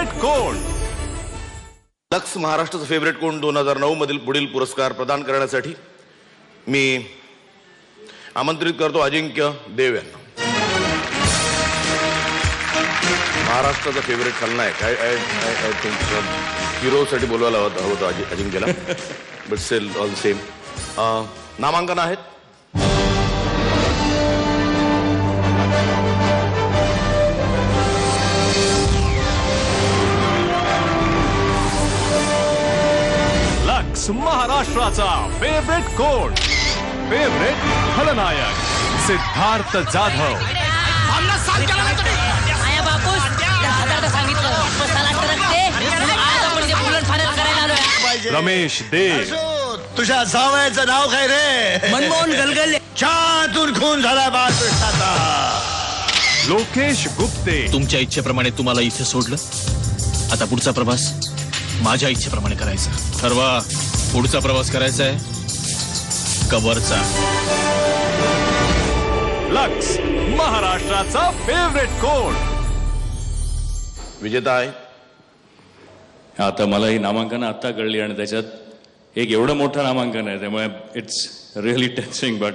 Favourite कोण? Lux महाराष्ट्राचा favourite कोण 2009 मधील पुढील पुरस्कार प्रदान करण्यासाठी मी आमंत्रित करतो अजिंक्य देव यांना. महाराष्ट्राचा फेवरेट खलनायक आय थिंक हिरोसाठी बोलवायला होतं अजिंक्यला, but still all the same. नामांकन आहेत. लक्स महाराष्ट्राचा फेवरेट कोण? फेवरेट खलनायक सिद्धार्थ जाधव. रमेश देव. तुझ्या जावयाचं नाव काय रे? मनमोहन गलगले. चहातून खून झाला बाळकृष्णाचा. लोकेश गुप्ते. तुमच्या इच्छेप्रमाणे तुम्हाला इथे सोडलं. आता पुढचा प्रवास माझ्या इच्छेप्रमाणे करायचा. ठरवा, पुढचा प्रवास करायचा आहे कवरचा. लक्स महाराष्ट्राचा फेवरेट कोण? विजेता आहे. आता मला ही नामांकन आता कळली आणि त्याच्यात एक एवढं मोठं नामांकन आहे, त्यामुळे it's really touching. But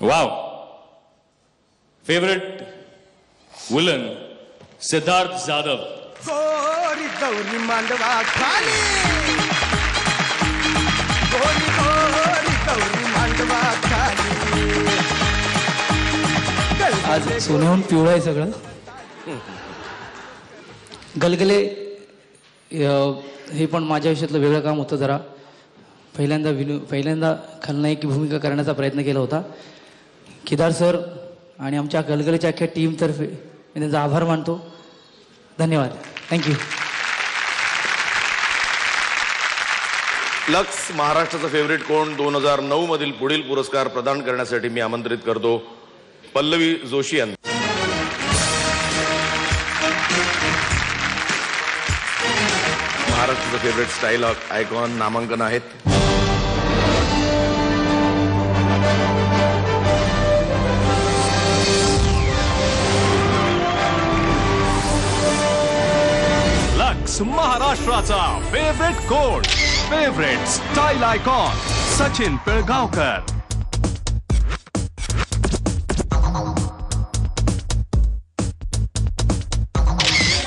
wow, favourite woollen Siddharth Jadhav. Gauri Mandwa खाली, गौरी मांडवा खाली. आज सोन्याहून पिवळं आहे सगळं. गलगले हे पण माझ्या आयुष्यातलं वेगळं काम होतं. जरा पहिल्यांदा खलनायकी भूमिका करण्याचा प्रयत्न केला होता. केदार सर आणि आमच्या गलगलेच्या अख्ख्या टीमतर्फे मी त्यांचा आभार मानतो. धन्यवाद. थँक्यू. लक्स महाराष्ट्राचा फेवरेट कोण 2009 मधील पुढील पुरस्कार प्रदान करण्यासाठी मी आमंत्रित करतो पल्लवी जोशी यांना. महाराष्ट्राचा फेवरेट स्टाईल आयकॉन नामांकन आहेत. लक्स महाराष्ट्राचा फेवरेट कोण? Favourite style icon Sachin Pilgaonkar.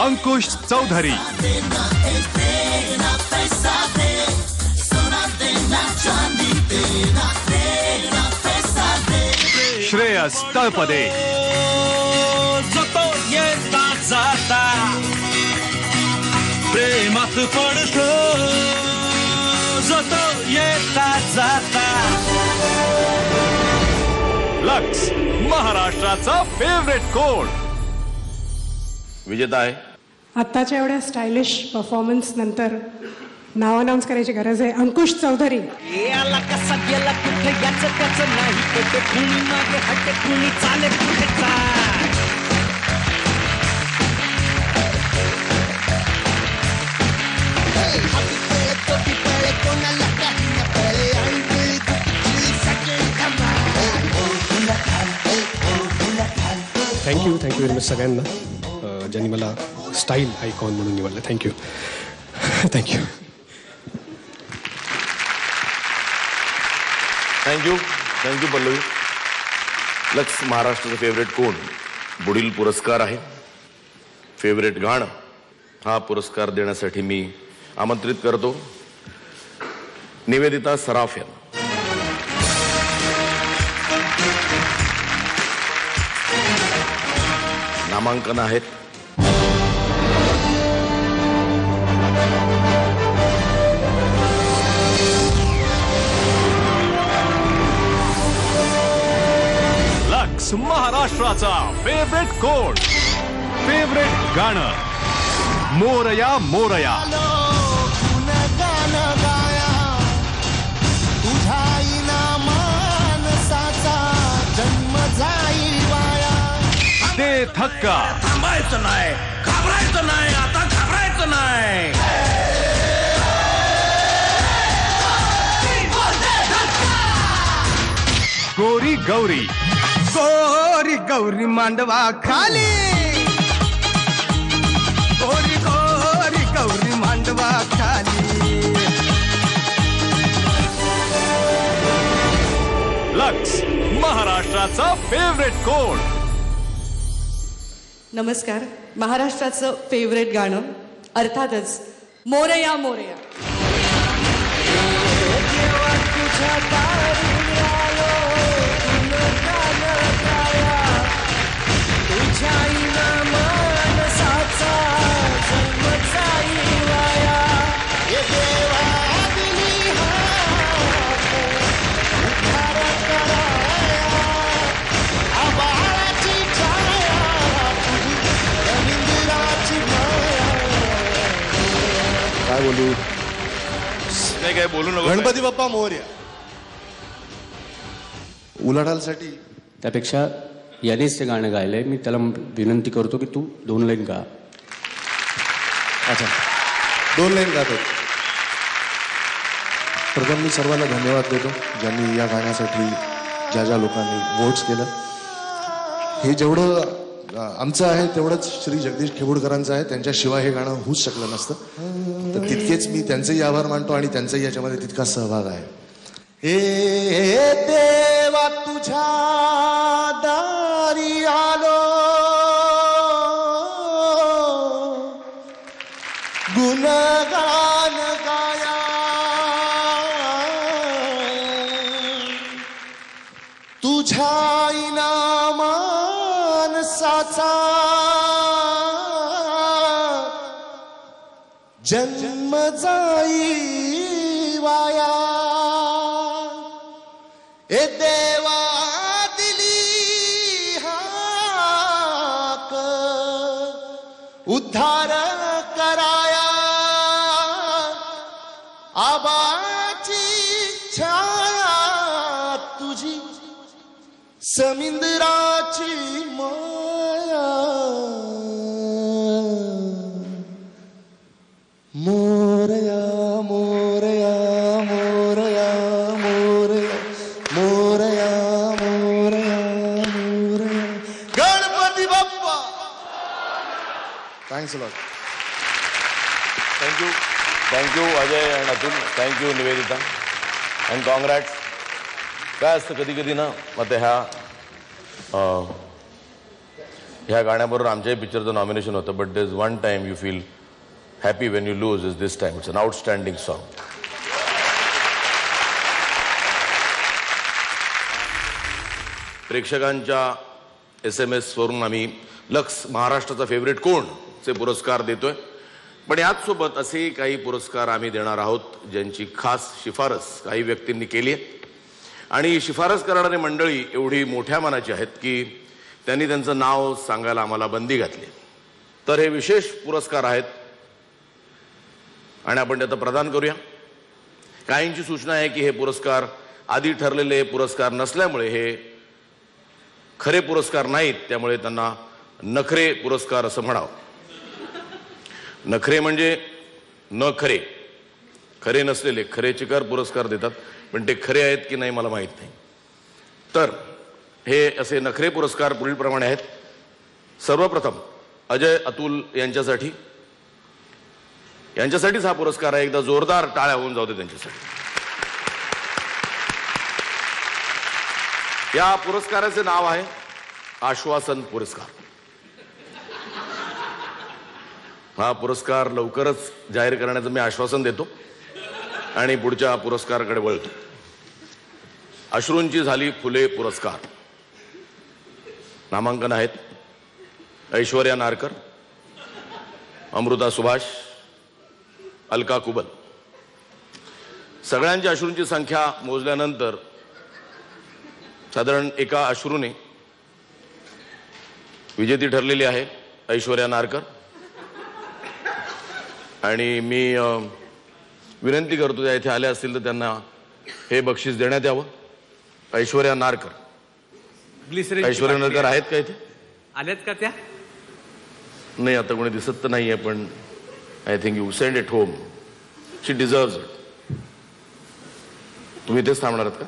Ankush Chaudhari. Shreyas Talpade. जाता प्रेमात पडतो जातो येता जाता. लक्स महाराष्ट्राचा फेवरेट कोण? विजेता आहे. आत्ताच्या एवढ्या स्टायलिश परफॉर्मन्स नंतर नाव अनाउन्स करायची गरज आहे. अंकुश चौधरी. याला कसा गेला कुठे याचं त्याचं नाही कुठे कुणी मागे हटे कुणी चाले कुठे चाल. थँक्यू व्हेरी मच सगळ्यांना ज्यांनी मला स्टाईल आयकॉन म्हणून निवडलं. थँक्यू. थँक्यू पल्लवी. लक्स महाराष्ट्राचं फेवरेट कोण पुढील पुरस्कार आहे. फेवरेट गाणं हा पुरस्कार देण्यासाठी मी आमंत्रित करतो निवेदिता सराफ यांना. नामांकन आहेत. लक्स महाराष्ट्राचा फेवरेट कोण? फेवरेट गाणं मोरया मोरया. दे धक्का. थांबायचं नाही, घाबरायचं नाही, आता घाबरायचं नाही. गोरी गौरी. गोरी गौरी मांडवा खाली, गोरी गोरी गौरी मांडवा खाली. लक्स महाराष्ट्राचा फेवरेट कोण. नमस्कार. महाराष्ट्राचं फेवरेट गाणं अर्थातच मोरया मोरया. काय बोलू. नाही काय बोलू नको. गणपती बाप्पा मोरया. उलाढालसाठी त्यापेक्षा यानेच ते गाणं गायलंय. मी त्याला विनंती करतो की तू 2 लाईन गा. अच्छा 2 लाईन गातो. प्रथम मी सर्वांना धन्यवाद देतो ज्यांनी या गाण्यासाठी ज्या ज्या लोकांनी वोट्स केलं. हे जेवढं आमचं आहे तेवढंच श्री जगदीश खेबुडकरांचं आहे. त्यांच्याशिवाय हे गाणं होऊच शकलं नसतं. तर तितकेच मी त्यांचेही आभार मानतो आणि त्यांचाही याच्यामध्ये तितका सहभाग आहे. हे देवा तुझ्या दारी आलो गुणगान गाया तुझ्या इनामान साचा जन्म जाई वाया. ए देवा दिली हाक उद्धार कराया आबाची छाया तुझी समिंदराची माया. Morya Morya Morya Morya Morya Morya Morya Ganpati Bappa. Thanks lot. Thank you Ajay आणि Atul. Thank you Nivedita and congrats. काय असतं कधी कधी ना मग ह्या गाण्याबरोबर आमच्याही पिक्चरचं नॉमिनेशन होतं. But there is one time you feel happy when you lose is this time. It's an outstanding song. प्रेक्षकांच्या SMS वरून आम्ही लक्स महाराष्ट्राचा फेवरेट कोण चे पुरस्कार देतोय. पण याच सोबत असे काही पुरस्कार आम्ही देणार आहोत ज्यांची खास शिफारस काही व्यक्तींनी केली आहे. आणि शिफारस करणारी मंडळी एवढी मोठ्या मनाची आहेत की त्यांनी त्यांचं नाव सांगायला आम्हाला बंदी घातली. तर हे विशेष पुरस्कार आहेत आणि आपण त्यात प्रदान करूया. काहींची सूचना आहे की हे पुरस्कार आधी ठरलेले पुरस्कार नसल्यामुळे हे खरे पुरस्कार नाहीत, त्यामुळे त्यांना नखरे पुरस्कार असं म्हणावं. नखरे म्हणजे न खरे, खरे नसलेले. खरे चिकार पुरस्कार देतात पण ते खरे आहेत की नाही मला माहीत नाही. तर हे असे नखरे पुरस्कार पुढीलप्रमाणे आहेत. सर्वप्रथम अजय अतुल यांच्यासाठीच हा पुरस्कार आहे. एकदा जोरदार टाळ्या होऊन जाऊ दे त्यांच्यासाठी. या पुरस्काराचे नाव आहे आश्वासन पुरस्कार. हा पुरस्कार लवकरच जाहीर करण्याचं मी आश्वासन देतो आणि पुढच्या पुरस्काराकडे वळतो. अश्रूंची झाली फुले पुरस्कार. नामांकन आहेत ऐश्वर्या नारकर, अमृता सुभाष, अलका कुबल. सगळ्यांच्या अश्रूंची संख्या मोजल्यानंतर साधारण एका अश्रूने विजेती ठरलेली आहे ऐश्वर्या नारकर. आणि मी विनंती करतो त्या इथे आल्या असतील तर त्यांना हे बक्षीस देण्यात यावं. ऐश्वर्या नारकर. ऐश्वर्या नारकर आहेत का इथे? आल्यात का त्या? नाही, आता कोणी दिसत तर नाहीये, पण I think you send it home. She deserves it. तुम्ही इथेच थांबणार आहात का?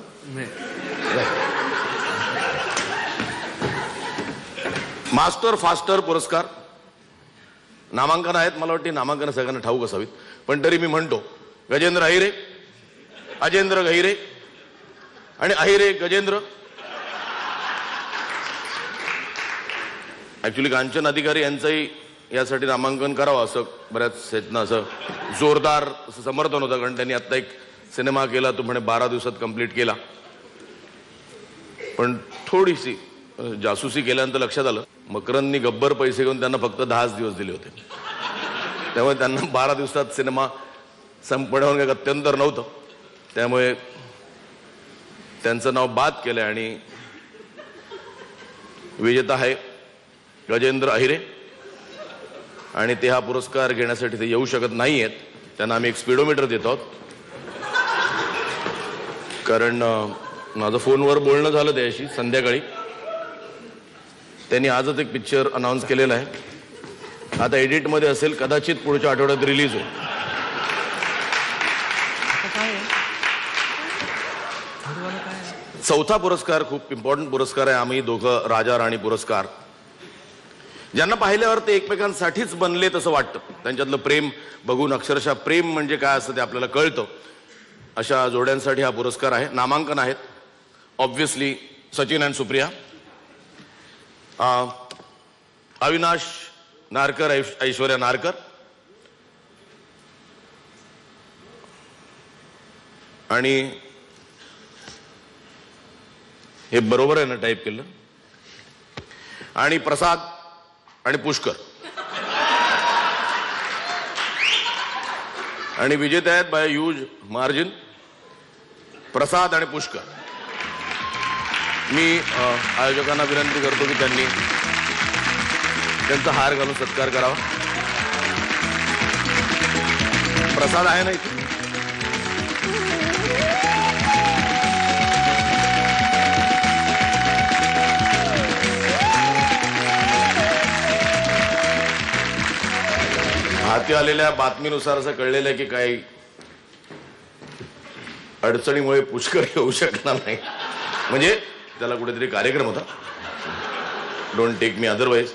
मास्टर फास्टर पुरस्कार नामांकन आहेत, मला वाटते नामांकन सगळ्यांना ठाऊक असावीत, पण तरी मी म्हणतो, गजेंद्र अहिरे, अजेंद्र गहिरे आणि अहिरे गजेंद्र. ऍक्च्युली कांचन अधिकारी यांचंही यासाठी नामांकन करावं असं बऱ्याच ह्यातनं असं जोरदार असं समर्थन होतं, कारण त्यांनी आत्ता एक सिनेमा केला, तो म्हणे 12 दिवसात कंप्लीट केला. पण थोडीशी जासूसी केल्यानंतर लक्षात आलं मकरंदनी गब्बर पैसे घेऊन त्यांना फक्त 10 दिवस दिले होते, त्यामुळे त्यांना 12 दिवसात सिनेमा संपण्यावर काही गत्यंतर नव्हतं, त्यामुळे त्यांचं नाव बाद केलं आणि विजेता आहे गजेंद्र अहिरे. आणि ते हा पुरस्कार घेण्यासाठी ते येऊ शकत नाही आहेत, त्यांना आम्ही एक स्पीडोमीटर देत आहोत, कारण माझं फोनवर बोलणं झालं त्याशी संध्याकाळी. त्यांनी आजच एक पिक्चर अनाऊन्स केलेला आहे, आता एडिटमध्ये असेल, कदाचित पुढच्या आठवड्यात रिलीज होईल. चौथा पुरस्कार खूप इम्पॉर्टंट पुरस्कार आहे, आम्ही दोघं राजा राणी पुरस्कार. ज्यांना पाहिल्यावर ते एकमेकांसाठीच बनलेत असं वाटतं, त्यांच्यातलं प्रेम बघून अक्षरशः प्रेम म्हणजे काय असतं ते आपल्याला कळतं, अशा जोड्यांसाठी हा पुरस्कार आहे. नामांकन आहेत ऑब्व्हियसली सचिन अँड सुप्रिया, अविनाश नारकर, ऐश्वर्या नारकर, आणि हे बरोबर आहे ना टाईप केलं, आणि प्रसाद आणि पुष्कर. आणि विजेते आहेत बाय ह्यूज मार्जिन प्रसाद आणि पुष्कर. मी आयोजकांना विनंती करतो की त्यांनी त्यांचा हार घालून सत्कार करावा. प्रसाद आहे ना इथे? हाती आलेल्या बातमीनुसार असं कळलेलं आहे की काही अडचणीमुळे पुष्कर येऊ शकणार नाही, म्हणजे त्याला कुठेतरी कार्यक्रम होता. Don't take me otherwise.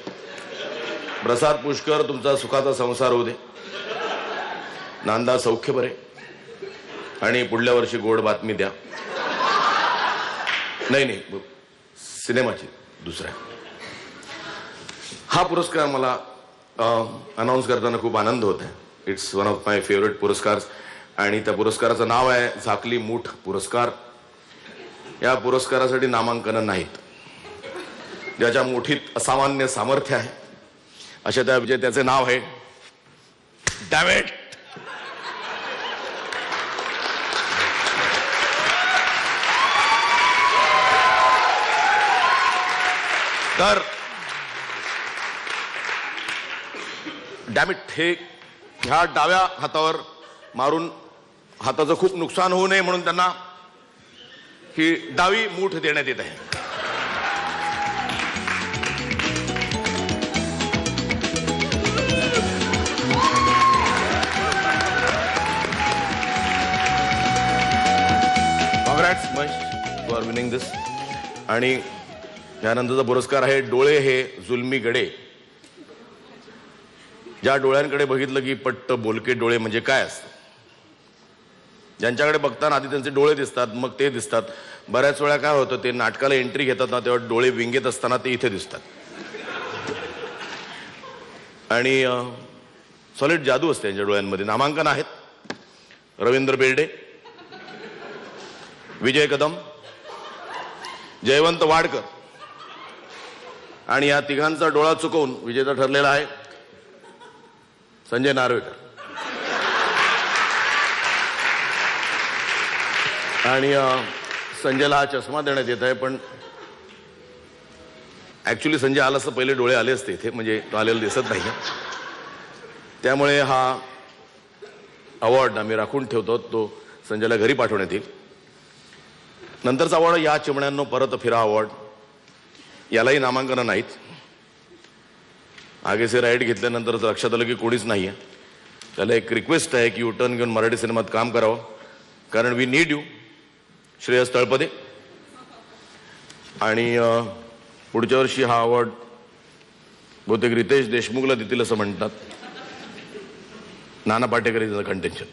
Prasad Pushkar, तुमचा सुखाचा संसार होऊ दे, नांदा सौख्य बरे, आणि पुढल्या वर्षी गोड बातमी द्या. नाही सिनेमाची दुसऱ्या. हा पुरस्कार मला अनाऊन्स करताना खूप आनंद होत आहे. It's one of my favourite पुरस्कार, आणि त्या पुरस्काराचं नाव आहे झाकली मूठ पुरस्कार. या पुरस्कारासाठी नामांकन नाहीत, ज्याच्या मुठीत असामान्य सामर्थ्य आहे अशा त्या विजेत्याचे नाव आहे डॅव्हिड. तर डॅमिट, हे ह्या डाव्या हातावर मारून हाताचं खूप नुकसान होऊ नये म्हणून त्यांना ही डावी मूठ देण्यात येत आहे. कॉंग्रॅट्स महेश फॉर विनिंग दिस. आणि यानंतरचा पुरस्कार आहे डोळे हे जुलमी गडे. ज्या डोळ्यांकडे बघितलं की पट्ट बोलके डोळे म्हणजे काय असतं, ज्यांच्याकडे बघताना आधी त्यांचे डोळे दिसतात मग ते दिसतात. बऱ्याच वेळा काय होतं, ते नाटकाला एंट्री घेतात ना तेव्हा डोळे विंगेत असताना ते इथे दिसतात, आणि सॉलिड जादू असते त्यांच्या डोळ्यांमध्ये. नामांकन आहेत रवींद्र बेर्डे, विजय कदम, जयवंत वाडकर, आणि या तिघांचा डोळा चुकवून विजेता ठरलेला आहे संजय नार्वेकर. आणि संजयला हा चष्मा देण्यात येत आहे, पण ऍक्च्युली संजय आला असं पहिले डोळे आले असते इथे, म्हणजे तो आलेला दिसत नाही, त्यामुळे हा अवॉर्ड आम्ही राखून ठेवतो, तो संजयला घरी पाठवण्यात येईल. नंतरचा अवॉर्ड या चिमण्यांनो परत फिरा अवॉर्ड, यालाही नामांकन नाहीत. आगेचे राईड घेतल्यानंतर लक्षात आलं की कोणीच नाही आहे. त्याला एक रिक्वेस्ट आहे की युटर्न घेऊन मराठी सिनेमात काम करावं, कारण we need you. Shreyas Talpade. आणि पुढच्या वर्षी हा अवॉर्ड बहुतेक रितेश देशमुखला देतील असं म्हणतात. Nana Patekar is the contention.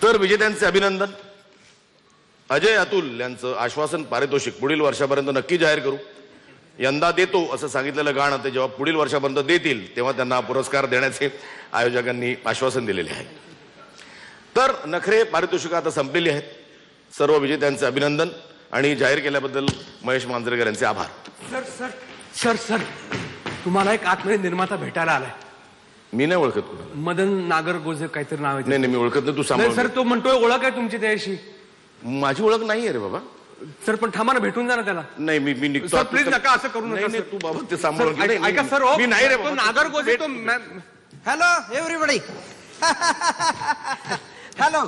तर विजेत्यांचे अभिनंदन. अजय अतुल यांचं आश्वासन पारितोषिक पुढील वर्षापर्यंत नक्की जाहीर करू. यंदा देतो असं सांगितलेलं गाणं ते जेव्हा पुढील वर्षापर्यंत देतील तेव्हा त्यांना पुरस्कार देण्याचे आयोजकांनी आश्वासन दिलेले आहे. तर नखरे पारितोषिकं आता संपलेली आहेत. सर्व विजेत्यांचे अभिनंदन आणि जाहीर केल्याबद्दल महेश मांजरेकर यांचे आभार. सर सर सर सर तुम्हाला एक आत्मनिर्भर निर्माता भेटायला आलाय. मी नाही ओळखत कुठं. मदन नागरगोजे काहीतरी नाव आहे. नाही मी ओळखत नाही. तू सांभाळ. सर तो म्हणतोय ओळख आहे तुमची त्याशी. माझी ओळख नाही रे बाबा. सर पण थांबा ना, भेटून जा ना त्याला. नाही मी निघतो. सर प्लीज नका असं करू नका. तू बाबा ते सांभाळून घे. ऐका सर, मी नाही रे तो नागरगोजे तो. Hello everybody. Hello,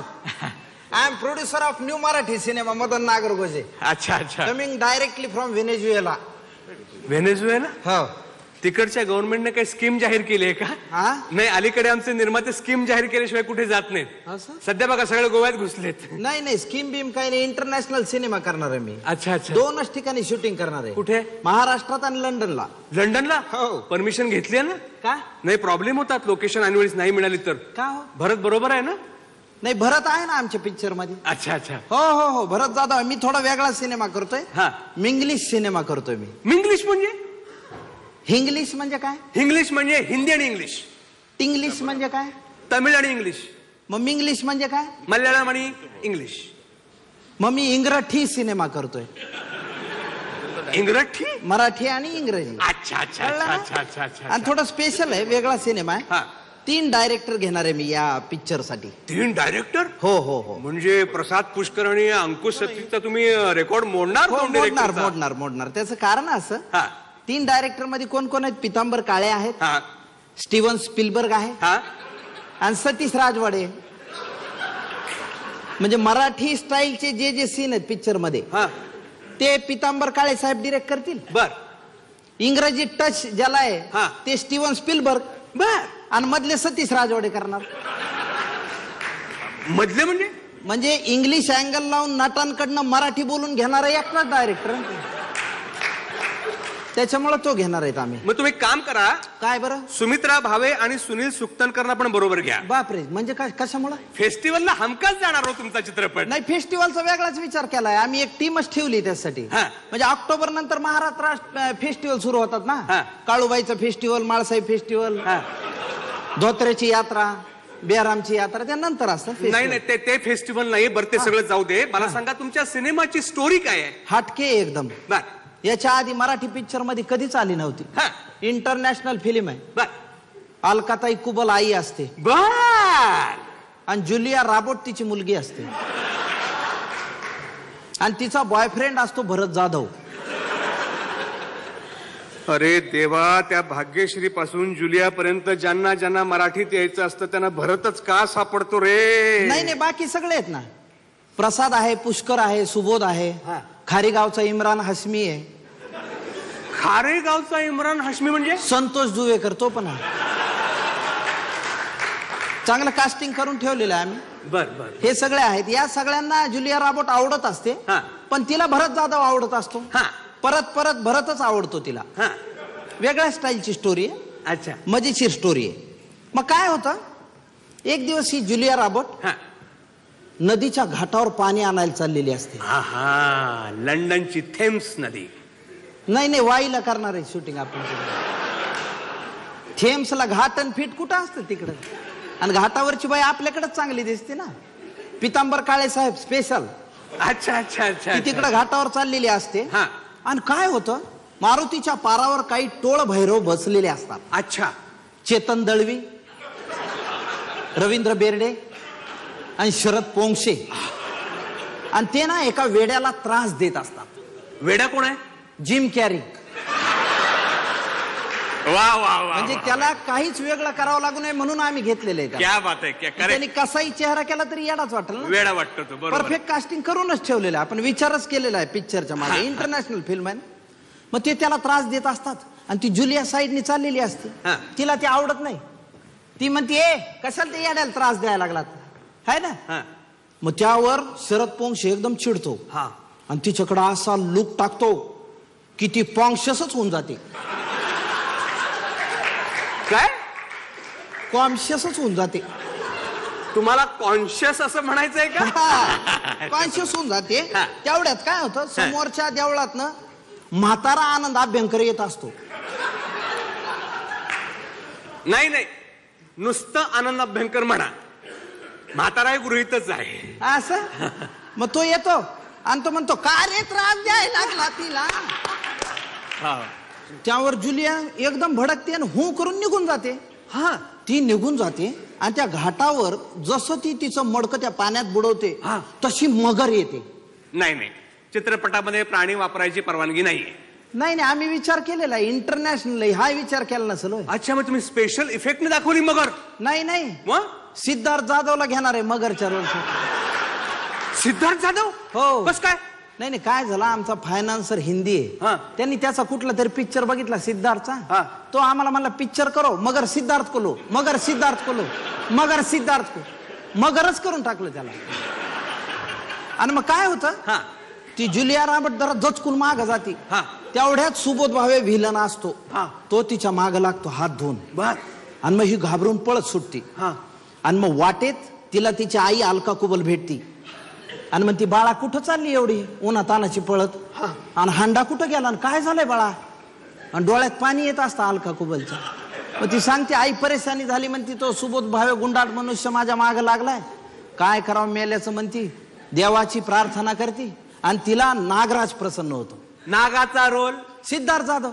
I am producer of new Marathi cinema Madan Nagargoje. अच्छा अच्छा. Coming directly from Venezuela. Venezuela? हो. तिकडच्या गव्हर्नमेंटने काही स्कीम जाहीर केली आहे का? नाही, अलीकडे आमचे निर्माते स्कीम जाहीर केल्याशिवाय कुठे जात नाहीत. सध्या बघा सगळे गोव्यात घुसलेत. नाही स्कीम बीम काही नाही. इंटरनॅशनल सिनेमा करणार आहे मी. अच्छा अच्छा. 2च ठिकाणी शूटिंग करणार आहे. कुठे? महाराष्ट्रात आणि लंडनला. लंडनला? हो. परमिशन घेतली आहे ना? का? नाही, प्रॉब्लेम होतात लोकेशन अनिवार्य नाही मिळाली तर. का हो? भरत बरोबर आहे ना? नाही, भरत आहे ना आमच्या पिक्चर मध्ये. अच्छा अच्छा. हो हो हो, भरत जाधव. मी थोडा वेगळा सिनेमा करतोय. मिंग्लिश सिनेमा करतोय मी. मिंग्लिश म्हणजे? हिंग्लिश म्हणजे काय? इंग्लिश म्हणजे हिंदी आणि इंग्लिश. टिंग्लिश म्हणजे काय? तमिळ आणि इंग्लिश. मग मिंग्लिश म्हणजे काय? मल्याळम आणि इंग्लिश. मग मी इंग्रठी सिनेमा करतोय. इंग्रठी? मराठी आणि इंग्रजी. अच्छा अच्छा अच्छा अच्छा अच्छा. आणि थोडा स्पेशल आहे, वेगळा सिनेमा आहे. 3 डायरेक्टर घेणार आहे मी या पिक्चर साठी. 3 डायरेक्टर? हो हो हो. म्हणजे प्रसाद पुष्कर आणि अंकुश सतीचा तुम्ही रेकॉर्ड मोडणार? मोडणार. त्याचं कारण असं, 3 डायरेक्टर मध्ये कोण कोण आहेत? पितांबर काळे आहेत, स्टीव्हन स्पिलबर्ग आहे आणि सतीश राजवाडे. म्हणजे मराठी स्टाईलचे जे सीन आहेत पिक्चर मध्ये ते पितांबर काळे साहेब डिरेक्ट करतील. बर. इंग्रजी टच ज्याला आहे ते स्टीव्हन स्पिलबर्ग. बर. आणि मधले सतीश राजवाडे करणार. मधले म्हणजे इंग्लिश अँगल लावून नटांकडनं मराठी बोलून घेणारा एकटाच डायरेक्टर. त्याच्यामुळे तो घेणार आहेत आम्ही. मग तुम्ही काम करा. काय बरं? सुमित्रा भावे आणि सुनील सुक्तनकरना पण बरोबर घ्या. बापरे, म्हणजे काय? कशामुळे? फेस्टिवलला हमखास जाणार हो तुमचा चित्रपट. नाही, फेस्टिवलचा वेगळाच विचार केलाय आम्ही. एक टीमच ठेवली त्यासाठी. म्हणजे ऑक्टोबर नंतर महाराष्ट्र फेस्टिवल सुरू होतात ना. काळूबाईचं फेस्टिवल, माळसाहेब फेस्टिवल, धोत्र्याची यात्रा, बेरामची यात्रा त्यानंतर असतं. नाही ते फेस्टिवल नाही. बरं ते सगळं जाऊ दे. मला सांगा तुमच्या सिनेमाची स्टोरी काय आहे? हटके एकदम. याच्या आधी मराठी पिक्चर मध्ये कधीच आली नव्हती. इंटरनॅशनल फिल्म आहे. अलकाताई कुबल आई असते आणि जुलिया राबोट तिची मुलगी असते आणि तिचा बॉयफ्रेंड असतो भरत जाधव. अरे देवा, त्या भाग्यश्री पासून जुलिया पर्यंत ज्यांना ज्यांना मराठीत यायचं असतं त्यांना भरतच का सापडतो रे? नाही बाकी सगळे आहेत ना. प्रसाद आहे, पुष्कर आहे, सुबोध आहे, खारेगावचा इम्रान हसमी आहे. खारेगावचा इम्रान हसमी म्हणजे? संतोष जुवेकर तो पण आहे. चांगलं कास्टिंग करून ठेवलेलं आहे आम्ही. बर. हे सगळे आहेत. या सगळ्यांना जुलिया राबोट आवडत असते पण तिला भरत जाधव आवडत असतो. परत परत भरतच आवडतो तिला. वेगळ्या स्टाईलची स्टोरी आहे. अच्छा. मजेशीर स्टोरी आहे. मग काय होतं, एक दिवस ही जुलिया राबोट नदीच्या घाटावर पाणी आणायला चाललेली असते. लंडनची थेम्स नदी. नाही वाईला करणार आहे शूटिंग आपण. थेम्सला घाट आणि फीट कुठं असतं तिकडं. आणि घाटावरची बाई आपल्याकडेच चांगली दिसते ना. पितांबर काळे साहेब स्पेशल. अच्छा अच्छा अच्छा. ती तिकडं घाटावर चाललेली असते. आणि काय होतं, मारुतीच्या पारावर काही टोळ भैरव बसलेले असतात. अच्छा. चेतन दळवी, रवींद्र बेर्डे आणि शरद पोंक्षे. आणि ते ना एका वेड्याला त्रास देत असतात. वेडा कोण आहे? Gym carry. वा वा वा. म्हणजे त्याला काहीच वेगळं करावं लागू नये म्हणून आम्ही घेतलेलं आहे. क्या बात आहे. त्यांनी कसाही चेहरा केला तरी येडाच वाटेल ना. वेडा वाटतो तो. बरोबर. परफेक्ट कास्टिंग करूनच ठेवलेलं आहे आपण. विचारच केलेला आहे पिक्चरच्या मागे. इंटरनॅशनल फिल्म आहे. मग ते त्याला त्रास देत असतात आणि ती जुलिया साईडनी चाललेली असते. तिला ते आवडत नाही. ती म्हणते कशाला ते येड्याला त्रास द्यायला लागलात है ना. मग त्यावर शरद पोंक्षे एकदम चिडतो आणि तिच्याकडे असा लुक टाकतो की ती पोंक्षसच होऊन जाते. काय? कॉन्शियसच होऊन जाते. तुम्हाला कॉन्शियस असं म्हणायचंय का? कॉन्शियस होऊन जाते. तेवढ्यात काय होतं, समोरच्या देवळातनं म्हातारा आनंद अभ्यंकर येत असतो. नाही नाही, नुसतं आनंद अभ्यंकर म्हणा, म्हातारा एक गृहीतच आहे. असं मग तो येतो आणि तो म्हणतो का रे त्रास द्यायला लागला तिला. त्यावर जुलिया एकदम भडकते आणि हू करून निघून जाते. हा, ती निघून जाते आणि त्या घाटावर जसं ती तिचं मडकं त्या पाण्यात बुडवते तशी मगर येते. नाही नाही, चित्रपटामध्ये प्राणी वापरायची परवानगी नाहीये. नाही नाही, आम्ही विचार केलेला आहे, इंटरनॅशनल हा विचार केला नसेल. अच्छा, मग तुम्ही स्पेशल इफेक्टने दाखवली मगर? नाही नाही, मग सिद्धार्थ जाधवला घेणार आहे मगरच्या रोलसाठी. सिद्धार्थ जाधव? हो. बस काय? नाही नाही, काय झालं, आमचा फायनान्सर हिंदी आहे. त्यांनी त्याचा कुठला तरी पिक्चर बघितला सिद्धार्थचा. तो आम्हाला म्हणला पिक्चर करो मगर सिद्धार्थ को लो, मगर सिद्धार्थ को लो, मगर सिद्धार्थ को. मगरच करून टाकलं त्याला. आणि मग काय होतं, ती जुलिया रॉबर्ट जरा जचकून माग जाती. तेवढ्यात सुबोध भावे व्हिलन असतो. तो तिच्या माग लागतो हात धुवून. आणि मग ही घाबरून पळत सुटती. आणि मग वाटेत तिला तिची आई अलका कुबल भेटती. आणि मग ती बाळा कुठं चालली एवढी उन्हा तानाची पळत, आणि हांडा कुठं गेला आणि काय झालंय बाळा. आणि डोळ्यात पाणी येत असतं अलका कुबलच्या. मग ती सांगते आई परेशानी झाली म्हणती, तो सुबोध भावे गुंडाट मनुष्य माझ्या माग लागलाय, काय करावं मेल्याचं म्हणती. देवाची प्रार्थना करते आणि तिला नागराज प्रसन्न होतो. नागाचा रोल सिद्धार्थ जाधव.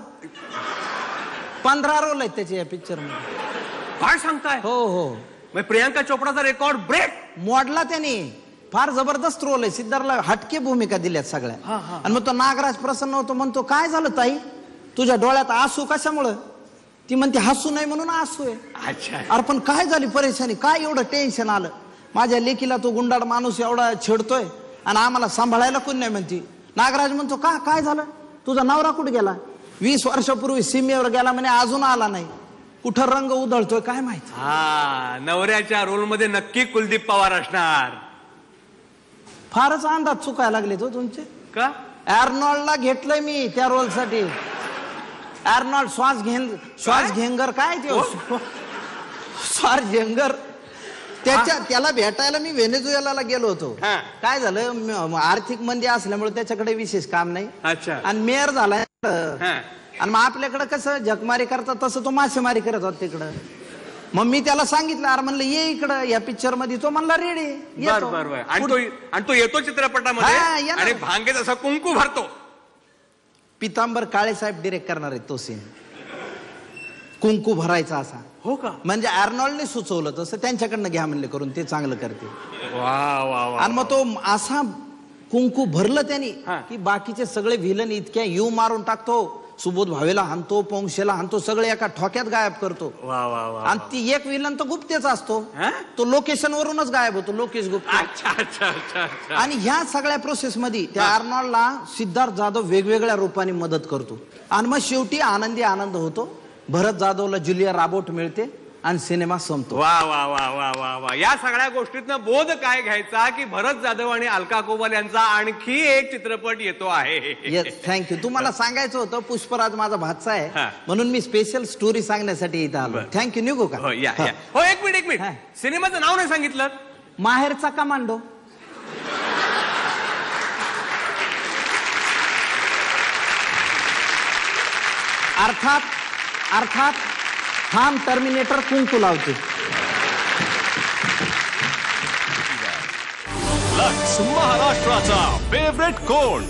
15 रोल आहेत त्याचे या पिक्चर मध्ये. काय सांगताय? हो हो. मग प्रियांका चोपडाचा रेकॉर्ड ब्रेक मोडला त्याने. फार जबरदस्त रोल आहे. सिद्धार्थला हटके भूमिका दिल्यात सगळ्या. आणि मग तो नागराज प्रसन्न होतो. म्हणतो काय झालं ताई, तुझ्या डोळ्यात आसू कशामुळं. ती म्हणते हसू नाही म्हणून आसू आहे. अच्छा. अरे पण काय झाली परेशानी, काय एवढं टेन्शन आलं. माझ्या लेकीला तो गुंडाळ माणूस एवढा छेडतोय आणि आम्हाला सांभाळायला कोण नाही म्हणती. नागराज म्हणतो का काय झालं, तुझा नवरा कुठे गेला. 20 वर्षापूर्वी सीमेवर गेला म्हणे, अजून आला नाही. कुठं रंग उधळतोय काय माहिती. हा, नवऱ्याच्या रोल मध्ये नक्की कुलदीप पवार असणार. फारच अंदाज चुकायला लागले तो तुमचे. का? आर्नॉल्डला घेतलंय मी त्या रोलसाठी. आर्नॉल्ड श्वास घेंगर काय ते श्वास घेंगर. त्याला भेटायला मी व्हेनेझुएलाला गेलो होतो. काय झालं, आर्थिक मंदी असल्यामुळे त्याच्याकडे विशेष काम नाही. अच्छा. आणि मेयर झालाय. आणि मग आपल्याकडे कसं जगमारी करतात तसं तो मासेमारी करत होता तिकडं. मग मी त्याला सांगितलं, अरे म्हणलं ये इकडं या पिक्चर मध्ये. तो म्हणला रेडी. आणि तो येतो चित्रपटामध्ये आणि भांगेत असा कुंकू भरतो. पितांबर काळे साहेब डिरेक्ट करणार आहेत तो सीन, कुंकू भरायचा असा. हो का? म्हणजे आर्नॉल्डने सुचवलं तसं, त्यांच्याकडनं घ्या म्हणले करून, ते चांगलं करते. आणि मग तो असा कुंकू भरलं त्यांनी की बाकीचे सगळे व्हिलन इतक्या यू मारून टाकतो. सुबोध भावेला हाणतो, पोंक्षेला हाणतो, सगळे एका ठोक्यात गायब करतो. आणि ती एक विलन तर गुप्तेच असतो. तो लोकेशन वरूनच गायब होतो, लोकेश गुप्ते. आणि ह्या सगळ्या प्रोसेस मध्ये त्या आर्नॉल्डला सिद्धार्थ जाधव वेगवेगळ्या रूपाने मदत करतो. आणि मग शेवटी आनंदी आनंद होतो. भरत जाधवला जुलिया रॉबर्ट मिळते आणि सिनेमा संपतो. वा वा वा वा वा वा. या सगळ्या गोष्टीतनं बोध काय घ्यायचा की भरत जाधव आणि अलका कुबल यांचा आणखी एक चित्रपट येतो आहे. Yes, thank you. तुम्हाला सांगायचं होतं, पुष्पराज माझा भाचा आहे म्हणून मी स्पेशल स्टोरी सांगण्यासाठी इथं आलो. थँक्यू. निघू का? हो, एक मिनिट. सिनेमाचं नाव नाही सांगितलं. माहेरचा कमांडो. अर्थात थांब टर्मिनेटर कुंकू लावते. लक्स महाराष्ट्राचा फेवरेट कोण.